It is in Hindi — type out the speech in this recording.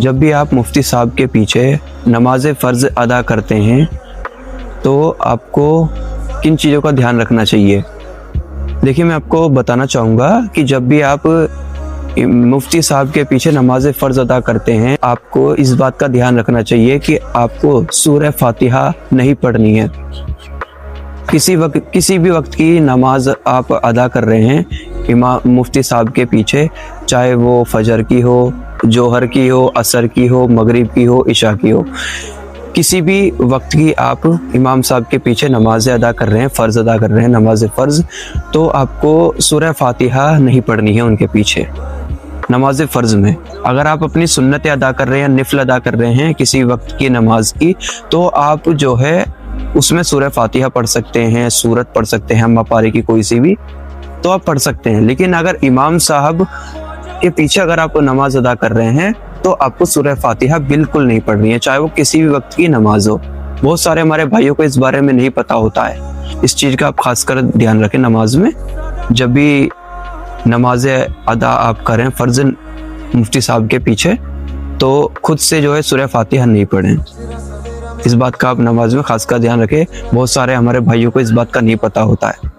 जब भी आप मुफ्ती साहब के पीछे नमाज फ़र्ज़ अदा करते हैं तो आपको किन चीज़ों का ध्यान रखना चाहिए। देखिए, मैं आपको बताना चाहूँगा कि जब भी आप मुफ्ती साहब के पीछे नमाज फ़र्ज़ अदा करते हैं, आपको इस बात का ध्यान रखना चाहिए कि आपको सूरह फातिहा नहीं पढ़नी है। किसी भी वक्त की नमाज आप अदा कर रहे हैं इमाम मुफ्ती साहब के पीछे, चाहे वो फजर की हो, जोहर की हो, असर की हो, मगरिब की हो, इशा की हो, किसी भी वक्त की आप इमाम साहब के पीछे नमाज अदा कर रहे हैं, फ़र्ज़ अदा कर रहे हैं, नमाज फ़र्ज़, तो आपको सूरह फातिहा नहीं पढ़नी है उनके पीछे नमाज फ़र्ज़ में। अगर आप अपनी सुन्नतें अदा कर रहे हैं, निफ़ल अदा कर रहे हैं किसी वक्त की नमाज की, तो आप जो है उसमें सूरह फातिहा पढ़ सकते हैं, सूरत पढ़ सकते हैं, अम्मा पारे की कोई सी भी, तो आप पढ़ सकते हैं। लेकिन अगर इमाम साहब के पीछे अगर आप नमाज अदा कर रहे हैं तो आपको सूरह फातिहा बिल्कुल नहीं पढ़नी है, चाहे वो किसी भी वक्त की नमाज हो। बहुत सारे हमारे भाइयों को इस बारे में नहीं पता होता है, इस चीज़ का आप खासकर ध्यान रखें। नमाज में जब भी नमाज अदा आप करें फ़र्ज़ मुफ्ती साहब के पीछे, तो खुद से जो है सूरह फातिहा नहीं पढ़ें। इस बात का आप नमाज में खासकर ध्यान रखें। बहुत सारे हमारे भाइयों को इस बात का नहीं पता होता है।